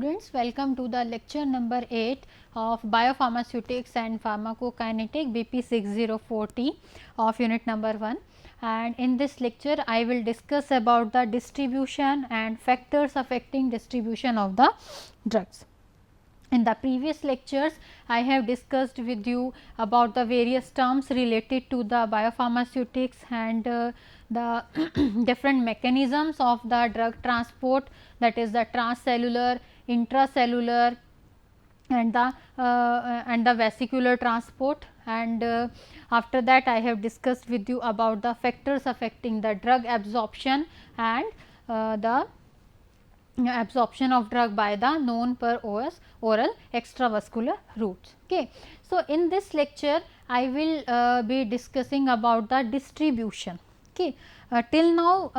students, welcome to the lecture number 8 of Biopharmaceutics and Pharmacokinetic BP 604T of unit number 1, and in this lecture I will discuss about the distribution and factors affecting distribution of the drugs. In the previous lectures, I have discussed with you about the various terms related to the biopharmaceutics and the different mechanisms of the drug transport, that is the transcellular, intracellular and the vesicular transport, and after that I have discussed with you about the factors affecting the drug absorption and the absorption of drug by the known per OS oral extravascular routes. Okay. So, in this lecture I will be discussing about the distribution. Okay. Till now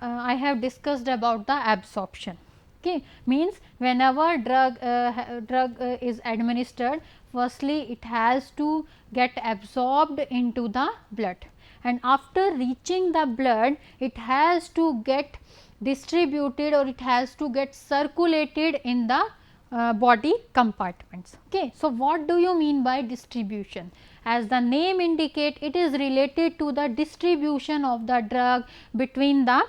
I have discussed about the absorption. Okay. Means whenever drug is administered, firstly it has to get absorbed into the blood, and after reaching the blood it has to get distributed or it has to get circulated in the body compartments. Okay. So, what do you mean by distribution? As the name indicate, it is related to the distribution of the drug between the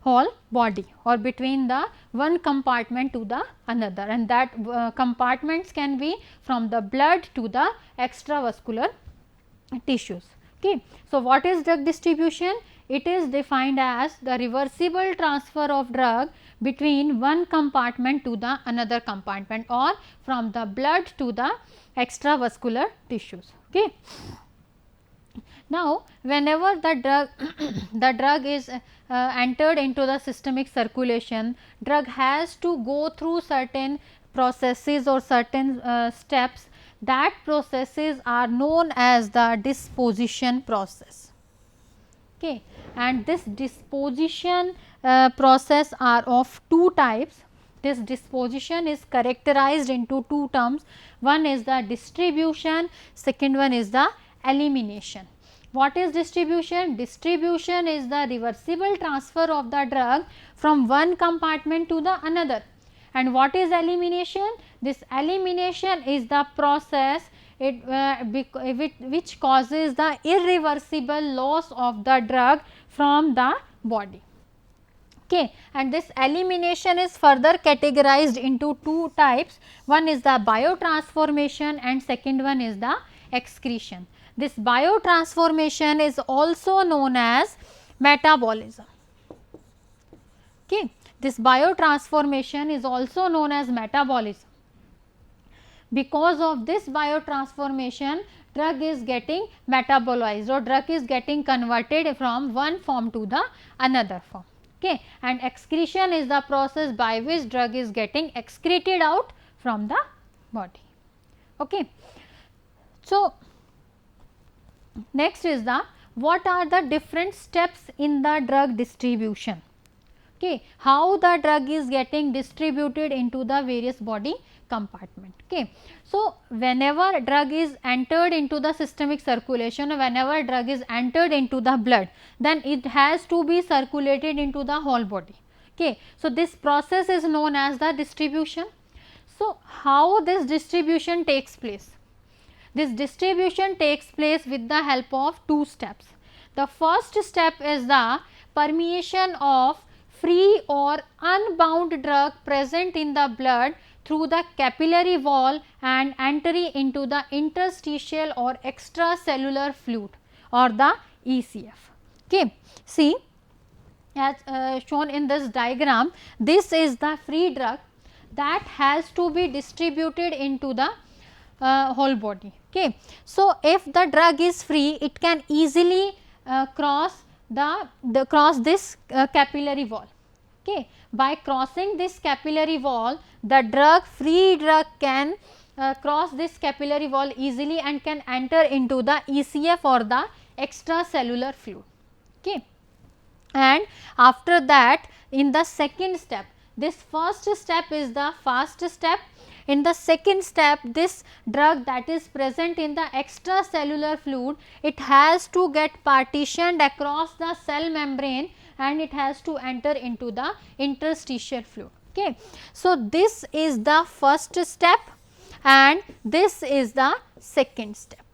whole body or between the one compartment to the another, and that compartments can be from the blood to the extravascular tissues. Okay. So, what is drug distribution? It is defined as the reversible transfer of drug between one compartment to the another compartment or from the blood to the extravascular tissues. Okay. Now, whenever the drug is entered into the systemic circulation, drug has to go through certain processes or certain steps. That processes are known as the disposition process. Okay. And this disposition process are of two types. This disposition is characterized into two terms. One is the distribution, second one is the elimination. What is distribution? Distribution is the reversible transfer of the drug from one compartment to the another. And what is elimination? This elimination is the process which causes the irreversible loss of the drug from the body. Okay. And this elimination is further categorized into two types. One is the biotransformation and second one is the excretion. This biotransformation is also known as metabolism. Okay. This biotransformation is also known as metabolism. Because of this biotransformation, drug is getting metabolized or drug is getting converted from one form to the another form. Okay. And excretion is the process by which drug is getting excreted out from the body. Okay. So, next is the what are the different steps in the drug distribution. Okay. How the drug is getting distributed into the various body compartment. Okay. So, whenever drug is entered into the systemic circulation, whenever drug is entered into the blood, then it has to be circulated into the whole body. Okay. So, this process is known as the distribution. So, how this distribution takes place? This distribution takes place with the help of two steps. The first step is the permeation of free or unbound drug present in the blood through the capillary wall and entry into the interstitial or extracellular fluid or the ECF. Okay. See, as shown in this diagram, this is the free drug that has to be distributed into the whole body. Okay. So, if the drug is free, it can easily cross this capillary wall. Okay. By crossing this capillary wall, the free drug can cross this capillary wall easily and can enter into the ECF or the extracellular fluid. Okay. And after that, in the second step, this first step is the fast step. In the second step, this drug that is present in the extracellular fluid, it has to get partitioned across the cell membrane and it has to enter into the interstitial fluid. Okay. So, this is the first step and this is the second step.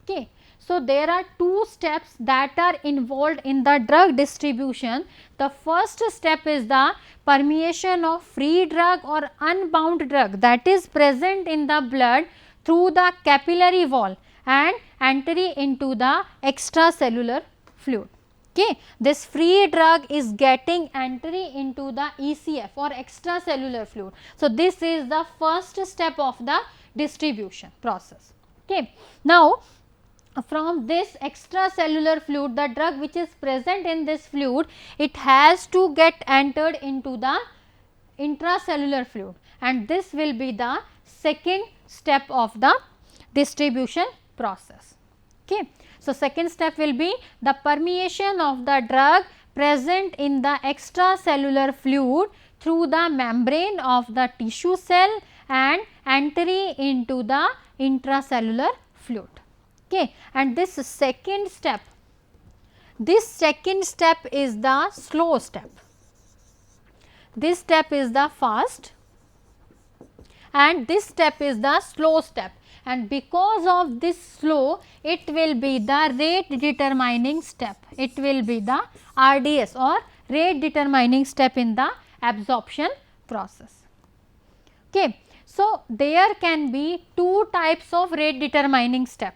Okay. So, there are two steps that are involved in the drug distribution. The first step is the permeation of free drug or unbound drug that is present in the blood through the capillary wall and entry into the extracellular fluid. Okay. This free drug is getting entry into the ECF or extracellular fluid. So, this is the first step of the distribution process. Okay. Now, from this extracellular fluid, the drug which is present in this fluid, it has to get entered into the intracellular fluid, and this will be the second step of the distribution process. Okay. So, second step will be the permeation of the drug present in the extracellular fluid through the membrane of the tissue cell and entry into the intracellular fluid. Okay. And this second step is the slow step. This step is the fast and this step is the slow step, and because of this slow, it will be the rate determining step. It will be the RDS or rate determining step in the absorption process. Okay. So, there can be two types of rate determining step.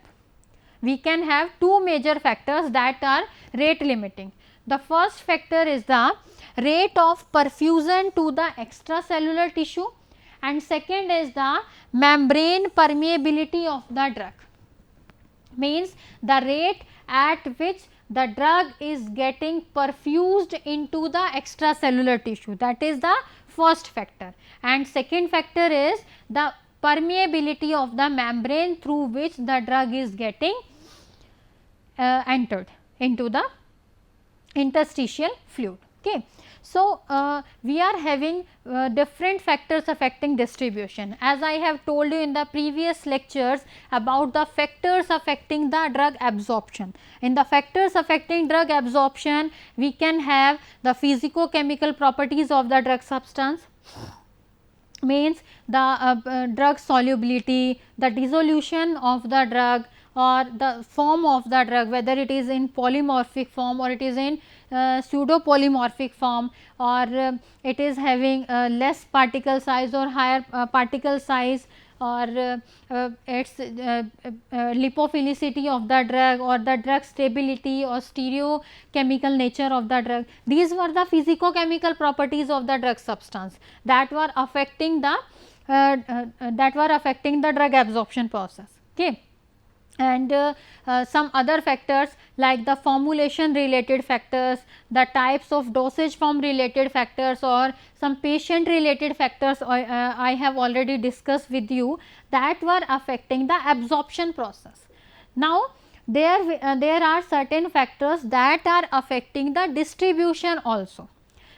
We can have two major factors that are rate limiting. The first factor is the rate of perfusion to the extracellular tissue, and second is the membrane permeability of the drug, means the rate at which the drug is getting perfused into the extracellular tissue, that is the first factor, and second factor is the permeability of the membrane through which the drug is getting entered into the interstitial fluid. Okay. So, we are having different factors affecting distribution. As I have told you in the previous lectures about the factors affecting the drug absorption. In the factors affecting drug absorption, we can have the physicochemical properties of the drug substance, means the drug solubility, the dissolution of the drug, or the form of the drug, whether it is in polymorphic form or it is in pseudo polymorphic form, or it is having less particle size or higher particle size, or its lipophilicity of the drug, or the drug stability or stereochemical nature of the drug. These were the physicochemical properties of the drug substance that were affecting the drug absorption process. Okay. And some other factors like the formulation related factors, the types of dosage form related factors, or some patient related factors I have already discussed with you, that were affecting the absorption process. Now, there are certain factors that are affecting the distribution also.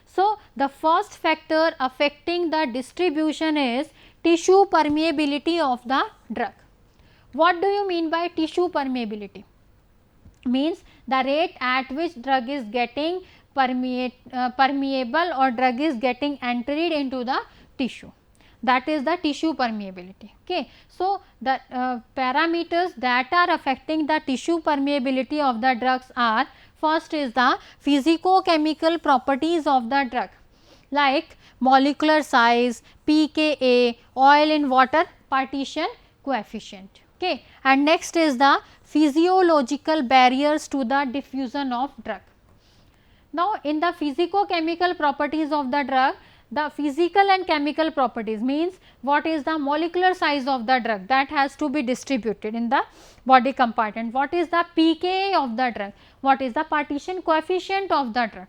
So, the first factor affecting the distribution is tissue permeability of the drug. What do you mean by tissue permeability? Means the rate at which drug is getting permeable or drug is getting entered into the tissue, that is the tissue permeability. Okay. So, the parameters that are affecting the tissue permeability of the drugs are, first is the physicochemical properties of the drug like molecular size, pKa, oil in water partition coefficient. Okay. And next is the physiological barriers to the diffusion of drug. Now, in the physicochemical properties of the drug, the physical and chemical properties means what is the molecular size of the drug, that has to be distributed in the body compartment. What is the pKa of the drug, what is the partition coefficient of the drug.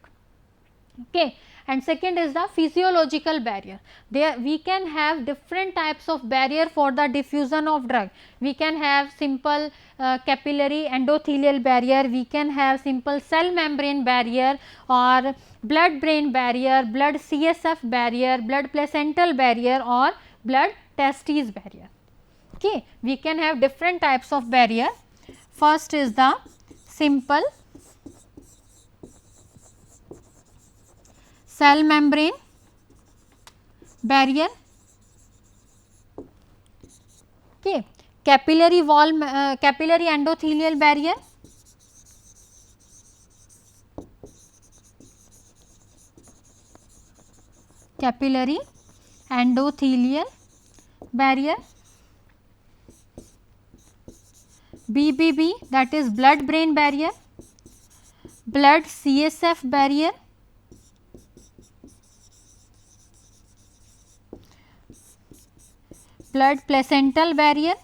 Okay. And second is the physiological barrier. There we can have different types of barrier for the diffusion of drug. We can have simple capillary endothelial barrier, we can have simple cell membrane barrier, or blood brain barrier, blood CSF barrier, blood placental barrier, or blood testes barrier. Okay. We can have different types of barrier. First is the simple cell membrane barrier, okay, capillary wall, capillary endothelial barrier, capillary endothelial barrier, BBB, that is blood brain barrier, blood CSF barrier, blood placental barrier,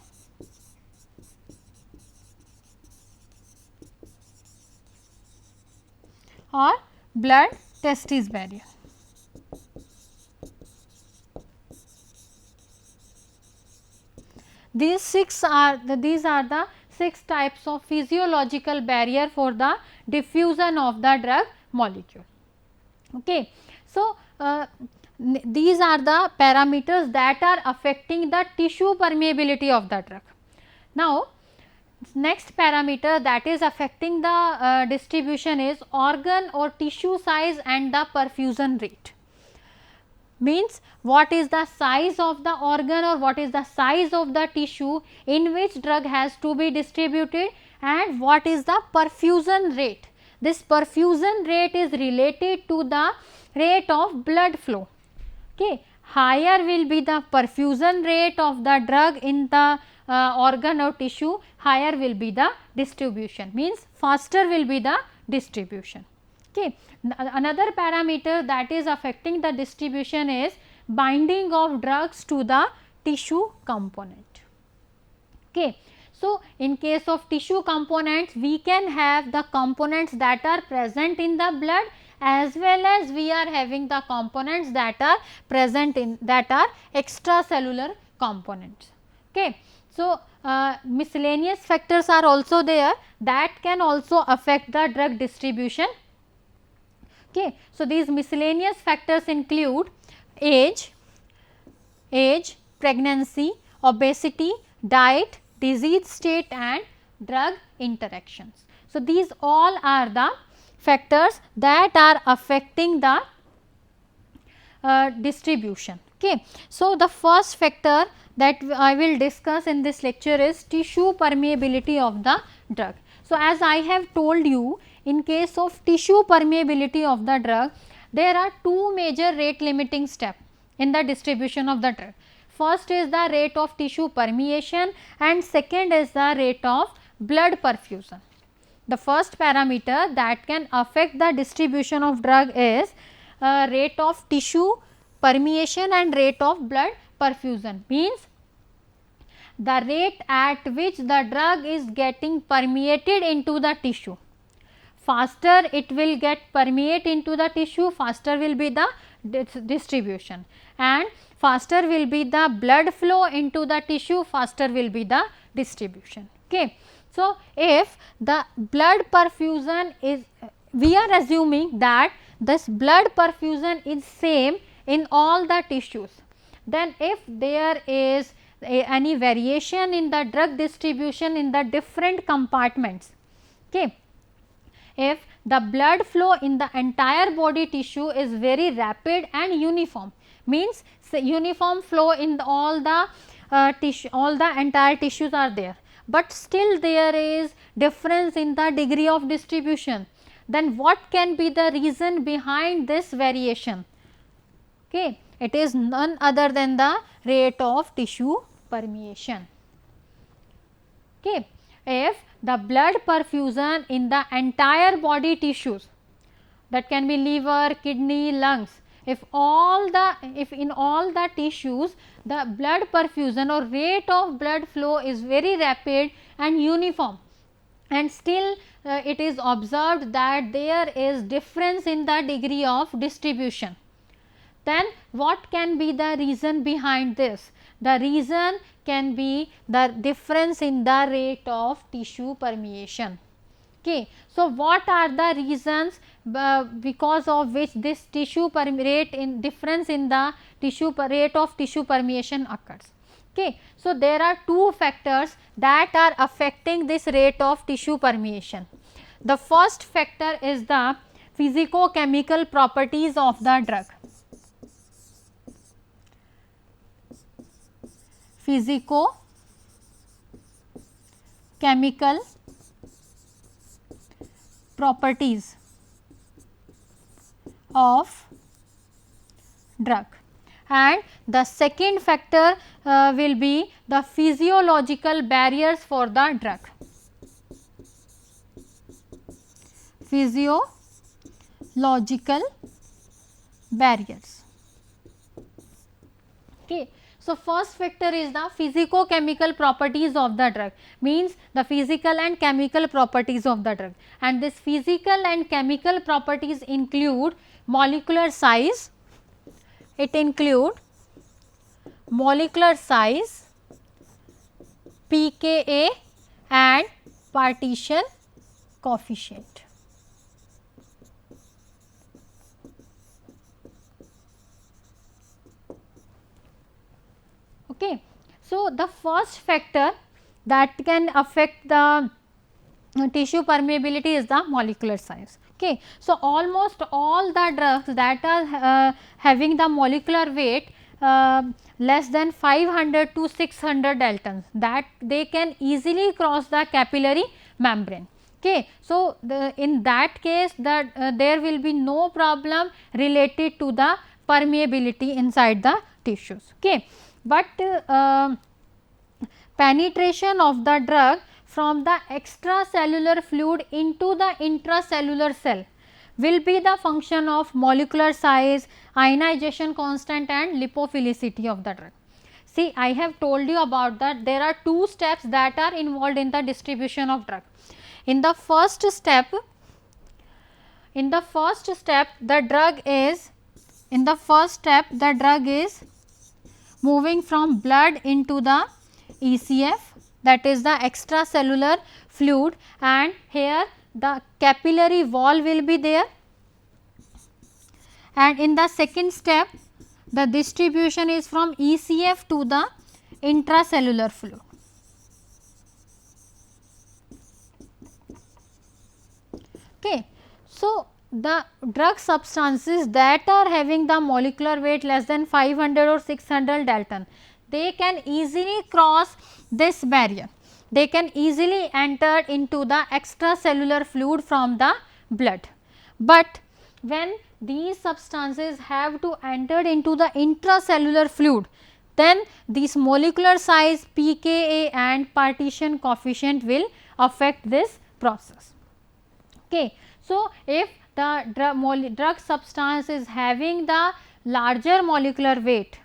or blood testis barrier. These are the 6 types of physiological barrier for the diffusion of the drug molecule. Okay. So, these are the parameters that are affecting the tissue permeability of the drug. Now, next parameter that is affecting the distribution is organ or tissue size and the perfusion rate. Means what is the size of the organ or what is the size of the tissue in which drug has to be distributed, and what is the perfusion rate. This perfusion rate is related to the rate of blood flow. Okay. Higher will be the perfusion rate of the drug in the organ or tissue, higher will be the distribution, means faster will be the distribution. Okay. Another parameter that is affecting the distribution is binding of drugs to the tissue component. Okay. So, in case of tissue components, we can have the components that are present in the blood, as well as we are having the components that are present in, that are extracellular components. Okay. So, miscellaneous factors are also there that can also affect the drug distribution. Okay. So, these miscellaneous factors include age, pregnancy, obesity, diet, disease state and drug interactions. So, these all are the factors that are affecting the distribution. Okay. So, the first factor that I will discuss in this lecture is tissue permeability of the drug. So, as I have told you, in case of tissue permeability of the drug, there are two major rate limiting steps in the distribution of the drug. First is the rate of tissue permeation and second is the rate of blood perfusion. The first parameter that can affect the distribution of drug is rate of tissue permeation and rate of blood perfusion, means the rate at which the drug is getting permeated into the tissue. Faster it will get permeate into the tissue, faster will be the distribution, and faster will be the blood flow into the tissue, faster will be the distribution. Okay. So, if the blood perfusion is, we are assuming that this blood perfusion is same in all the tissues, then if there is any variation in the drug distribution in the different compartments, okay, if the blood flow in the entire body tissue is very rapid and uniform, means uniform flow in all the tissue, all the entire tissues are there, but still there is difference in the degree of distribution, then what can be the reason behind this variation? Okay. It is none other than the rate of tissue permeation. Okay. If the blood perfusion in the entire body tissues, that can be liver, kidney, lungs, if in all the tissues the blood perfusion or rate of blood flow is very rapid and uniform, and still it is observed that there is difference in the degree of distribution, then what can be the reason behind this? The reason can be the difference in the rate of tissue permeation. Okay. So, what are the reasons because of which this tissue rate in difference in the tissue rate of tissue permeation occurs? Okay. So, there are two factors that are affecting this rate of tissue permeation. The first factor is the physicochemical properties of the drug. physico chemical properties of drug, and the second factor will be the physiological barriers for the drug. Physiological barriers. Okay. So, first factor is the physico-chemical properties of the drug, means the physical and chemical properties of the drug, and this physical and chemical properties include molecular size, it include molecular size, pKa and partition coefficient. Okay. So, the first factor that can affect the tissue permeability is the molecular size. Okay. So, almost all the drugs that are having the molecular weight less than 500 to 600 daltons, that they can easily cross the capillary membrane. Okay. So, in that case that there will be no problem related to the permeability inside the tissues. Okay. But penetration of the drug from the extracellular fluid into the intracellular cell will be the function of molecular size, ionization constant and lipophilicity of the drug. See, I have told you about that there are two steps that are involved in the distribution of drug. In the first step the drug is moving from blood into the ECF, that is the extracellular fluid, and here the capillary wall will be there, and in the second step the distribution is from ECF to the intracellular fluid. Okay. So, the drug substances that are having the molecular weight less than 500 or 600 dalton, they can easily cross this barrier, they can easily enter into the extracellular fluid from the blood. But when these substances have to enter into the intracellular fluid, then this molecular size, pKa and partition coefficient will affect this process. Okay. So, if the drug substance is having the larger molecular weight,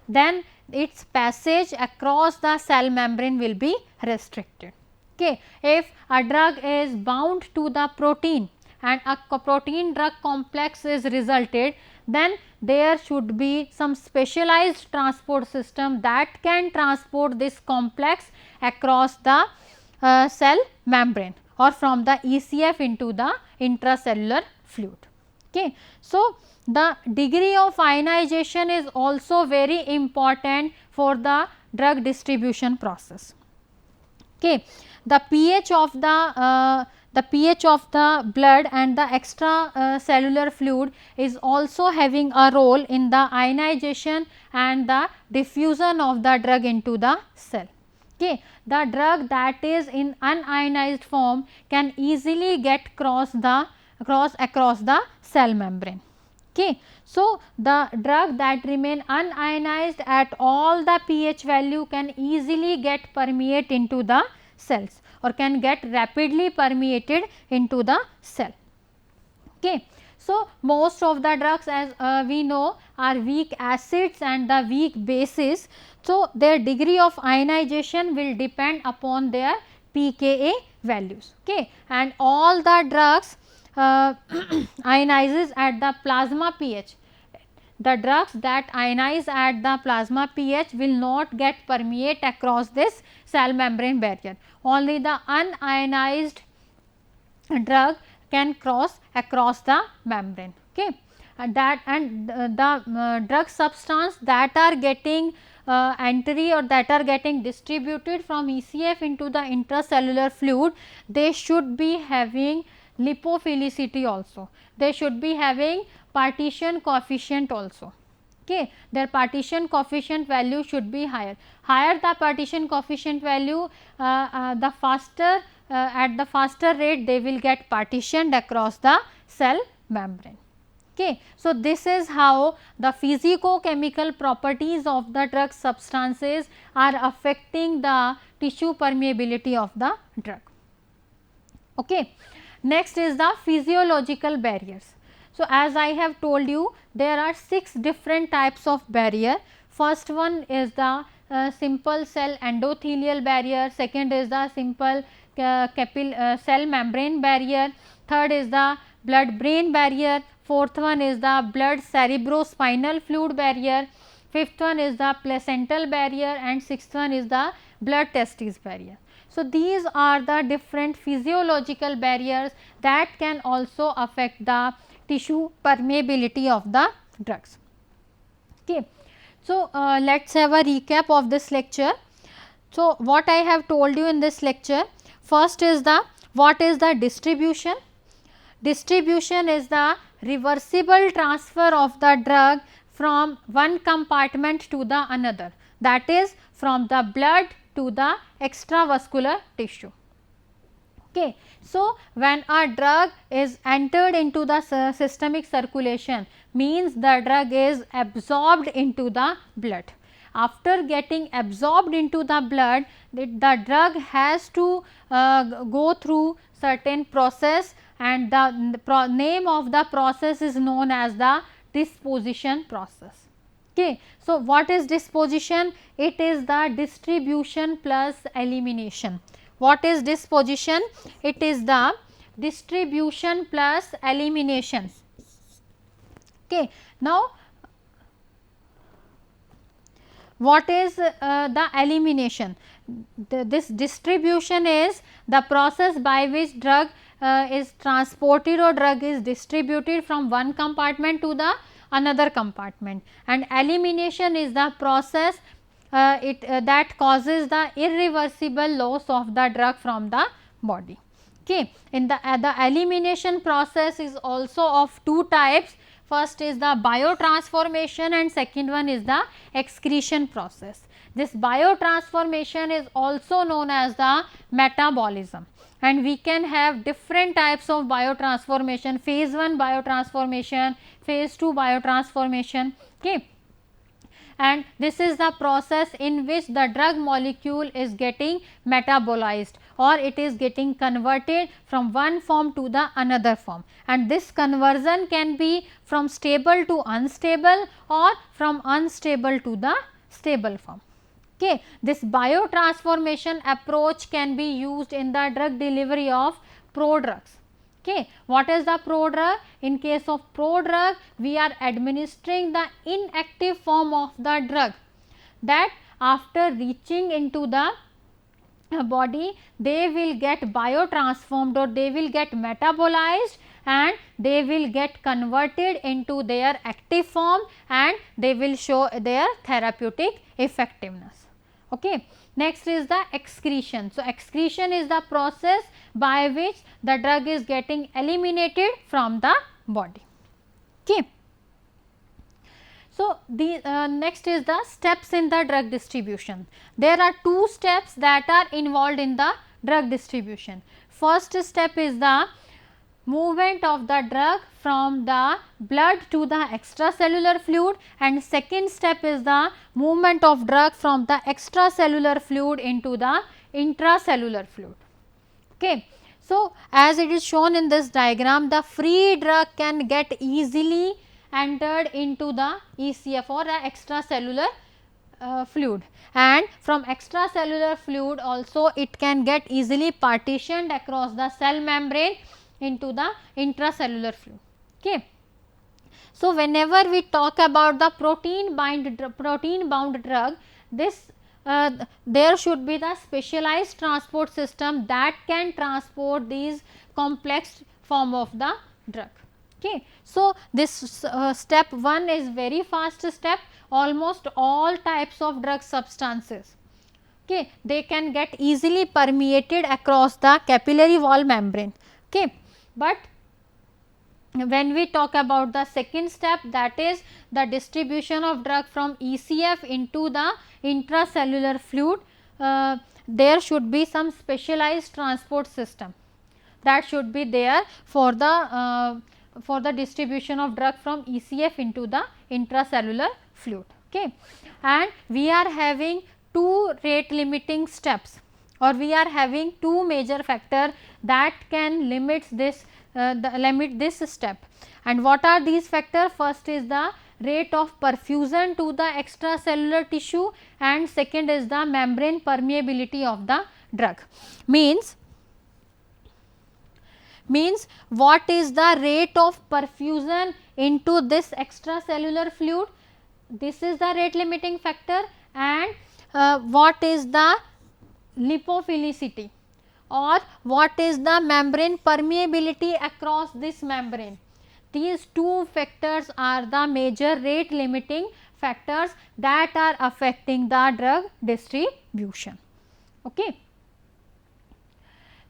then its passage across the cell membrane will be restricted. Okay. If a drug is bound to the protein and a protein drug complex is resulted, then there should be some specialized transport system that can transport this complex across the cell membrane or from the ECF into the intracellular fluid. Okay. So, the degree of ionization is also very important for the drug distribution process. Okay. The pH of the blood and the extracellular fluid is also having a role in the ionization and the diffusion of the drug into the cell. Okay. The drug that is in unionized form can easily get across the cell membrane. Okay. So, the drug that remain unionized at all the pH value can easily get permeate into the cells or can get rapidly permeated into the cell. Okay. So, most of the drugs, as we know, are weak acids and the weak bases. So, their degree of ionization will depend upon their pKa values. Okay. And all the drugs ionizes at the plasma pH. The drugs that ionize at the plasma pH will not get permeate across this cell membrane barrier. Only the unionized drug can cross across the membrane. Okay. And the drug substance that are getting entry or that are getting distributed from ECF into the intracellular fluid, they should be having lipophilicity also, they should be having partition coefficient also. Okay, their partition coefficient value should be higher. Higher the partition coefficient value, the faster at the faster rate they will get partitioned across the cell membrane. Okay. So, this is how the physicochemical properties of the drug substances are affecting the tissue permeability of the drug. Okay. Next is the physiological barriers. So, as I have told you, there are 6 different types of barrier. First one is the simple cell endothelial barrier, second is the simple cell membrane barrier, third is the blood brain barrier, fourth one is the blood cerebrospinal fluid barrier, fifth one is the placental barrier, and sixth one is the blood testis barrier. So, these are the different physiological barriers that can also affect the tissue permeability of the drugs. Okay. So, let us have a recap of this lecture. So, what I have told you in this lecture, first is the what is the distribution? Distribution is the reversible transfer of the drug from one compartment to the another, that is from the blood to the extravascular tissue. Okay. So, when a drug is entered into the systemic circulation, means the drug is absorbed into the blood. After getting absorbed into the blood, the drug has to go through certain process, and the name of the process is known as the disposition process. Okay. So, what is disposition? It is the distribution plus elimination. What is disposition? It is the distribution plus elimination. Okay. Now, what is the elimination? This distribution is the process by which drug is transported or drug is distributed from one compartment to the another compartment, and elimination is the process that causes the irreversible loss of the drug from the body. Okay. In the elimination process is also of two types. First is the biotransformation and second one is the excretion process. This biotransformation is also known as the metabolism, and we can have different types of biotransformation, phase 1 biotransformation, phase 2 biotransformation. Okay. And this is the process in which the drug molecule is getting metabolized, or it is getting converted from one form to the another form, and this conversion can be from stable to unstable or from unstable to the stable form. Okay. This biotransformation approach can be used in the drug delivery of prodrugs. Okay. What is the prodrug? In case of prodrug, we are administering the inactive form of the drug, that after reaching into the body, they will get biotransformed or they will get metabolized, and they will get converted into their active form, and they will show their therapeutic effectiveness. Okay. Next is the excretion. So, excretion is the process by which the drug is getting eliminated from the body. Okay. So, the next is the steps in the drug distribution. There are two steps that are involved in the drug distribution. First step is the movement of the drug from the blood to the extracellular fluid, and second step is the movement of drug from the extracellular fluid into the intracellular fluid. Okay. So, as it is shown in this diagram, the free drug can get easily entered into the ECF or the extracellular fluid, and from extracellular fluid also it can get easily partitioned across the cell membrane into the intracellular fluid. Okay. So, whenever we talk about the protein bound drug, this there should be the specialized transport system that can transport these complex form of the drug. Okay. So, this step 1 is very fast step. Almost all types of drug substances, okay, they can get easily permeated across the capillary wall membrane. Okay. But when we talk about the second step, that is the distribution of drug from ECF into the intracellular fluid, there should be some specialized transport system that should be there for the distribution of drug from ECF into the intracellular fluid. Okay. And we are having two rate limiting steps, or we are having two major factor that can limit this step. And what are these factors? First is the rate of perfusion to the extracellular tissue, and second is the membrane permeability of the drug. Means what is the rate of perfusion into this extracellular fluid, this is the rate limiting factor. And what is the lipophilicity, or what is the membrane permeability across this membrane. These two factors are the major rate limiting factors that are affecting the drug distribution. Okay.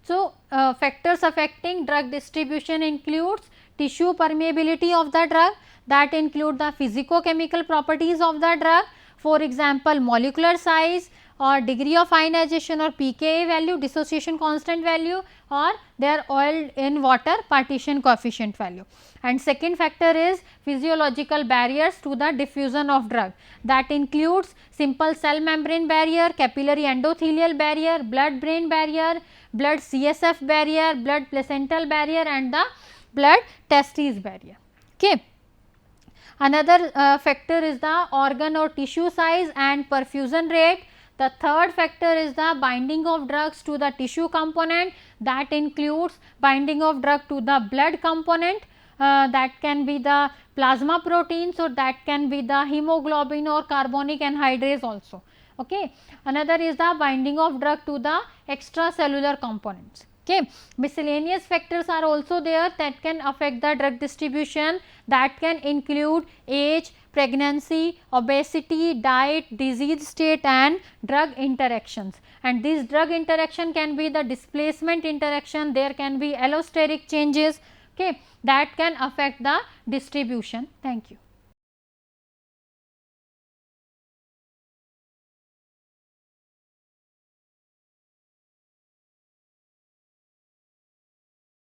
So, factors affecting drug distribution includes tissue permeability of the drug, that include the physicochemical properties of the drug, for example, molecular size or degree of ionization or pKa value, dissociation constant value, or their oil in water partition coefficient value. And second factor is physiological barriers to the diffusion of drug, that includes simple cell membrane barrier, capillary endothelial barrier, blood brain barrier, blood CSF barrier, blood placental barrier, and the blood testes barrier. Okay. Another factor is the organ or tissue size and perfusion rate. The third factor is the binding of drugs to the tissue component, that includes binding of drug to the blood component, that can be the plasma proteins, or that can be the hemoglobin or carbonic anhydrase also. Okay. Another is the binding of drug to the extracellular components. Okay. Miscellaneous factors are also there that can affect the drug distribution, that can include age, pregnancy, obesity, diet, disease state, and drug interactions. And these drug interaction can be the displacement interaction, there can be allosteric changes, okay, that can affect the distribution. Thank you.